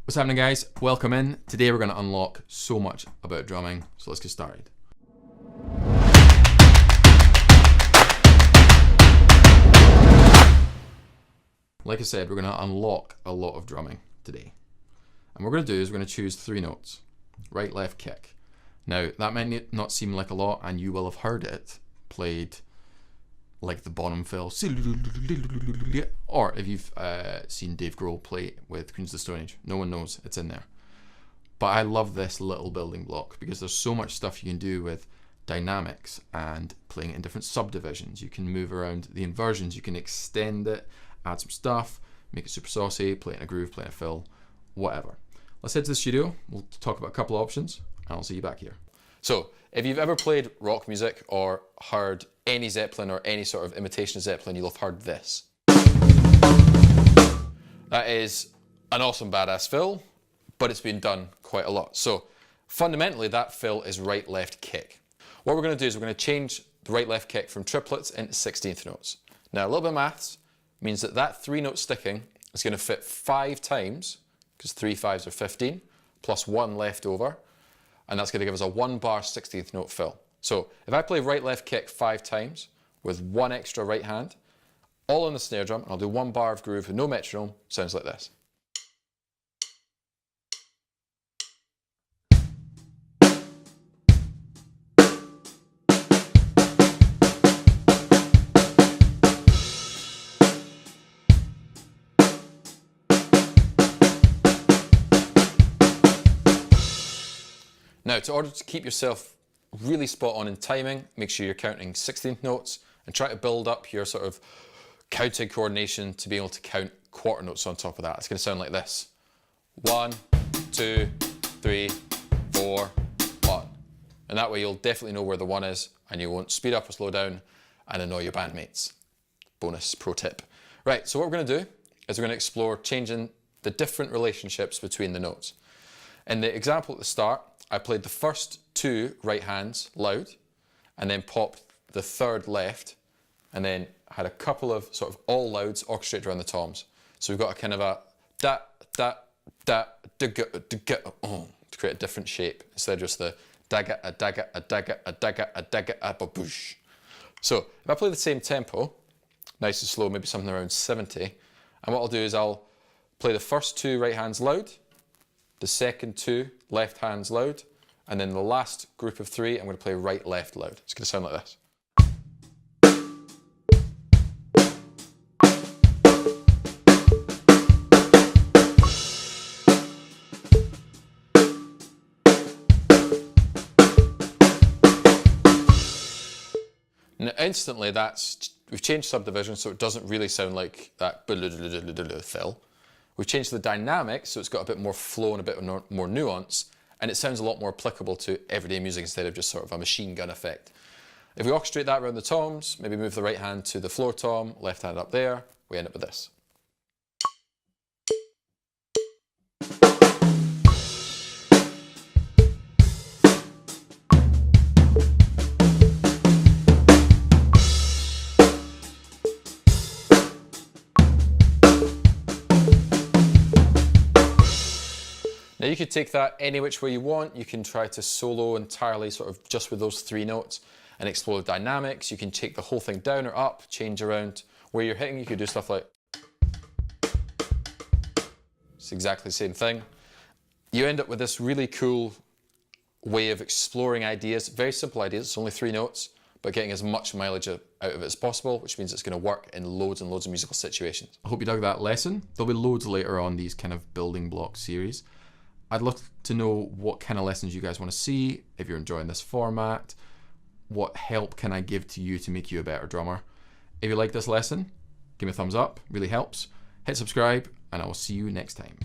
What's happening, guys? Welcome in. Today we're going to unlock so much about drumming, so let's get started. Like I said, we're going to unlock a lot of drumming today. And what we're going to do is we're going to choose 3 notes. Right, left, kick. Now, that might not seem like a lot, and you will have heard it played like the bottom fill. Or if you've seen Dave Grohl play with Queens of the Stone Age, no one knows, it's in there. But I love this little building block because there's so much stuff you can do with dynamics and playing it in different subdivisions. You can move around the inversions, you can extend it, add some stuff, make it super saucy, play it in a groove, play in a fill, whatever. Let's head to the studio, we'll talk about a couple of options, and I'll see you back here. So, if you've ever played rock music or heard any Zeppelin or any sort of imitation of Zeppelin, you'll have heard this. That is an awesome badass fill, but it's been done quite a lot. So fundamentally that fill is right left kick. What we're going to do is we're going to change the right left kick from triplets into 16th notes. Now a little bit of maths means that that 3 note sticking is going to fit 5 times, because 3 5s are 15, plus 1 left over, and that's going to give us a 1 bar 16th note fill. So if I play right left kick 5 times with 1 extra right hand, all on the snare drum, and I'll do 1 bar of groove with no metronome, sounds like this. Now, in order to keep yourself really spot on in timing, make sure you're counting 16th notes and try to build up your sort of counting coordination to be able to count quarter notes on top of that. It's going to sound like this. 1, 2, 3, 4, 1. And that way you'll definitely know where the 1 is and you won't speed up or slow down and annoy your bandmates. Bonus pro tip. Right, so what we're going to do is we're going to explore changing the different relationships between the notes. In the example at the start, I played the first 2 right hands loud and then popped the 3rd left and then had a couple of sort of all louds orchestrated around the toms. So we've got a kind of a da da da da ga da ga to create a different shape instead of just the daga a daga a daga a daga a daga a baboosh. So if I play the same tempo, nice and slow, maybe something around 70, and what I'll do is I'll play the first 2 right hands loud, the second 2 left hands loud, and then the last group of 3 I'm going to play right left loud. It's going to sound like this. Now instantly we've changed subdivision so it doesn't really sound like that fill. We've changed the dynamics so it's got a bit more flow and a bit more nuance, and it sounds a lot more applicable to everyday music instead of just sort of a machine gun effect. If we orchestrate that around the toms, maybe move the right hand to the floor tom, left hand up there, we end up with this. Now you could take that any which way you want. You can try to solo entirely sort of just with those 3 notes and explore the dynamics. You can take the whole thing down or up, change around where you're hitting. You could do stuff like... It's exactly the same thing. You end up with this really cool way of exploring ideas, very simple ideas, it's only 3 notes, but getting as much mileage out of it as possible, which means it's going to work in loads and loads of musical situations. I hope you dug that lesson. There'll be loads later on these kind of building block series. I'd love to know what kind of lessons you guys want to see, if you're enjoying this format, what help can I give to you to make you a better drummer. If you like this lesson, give me a thumbs up, really helps. Hit subscribe, and I will see you next time.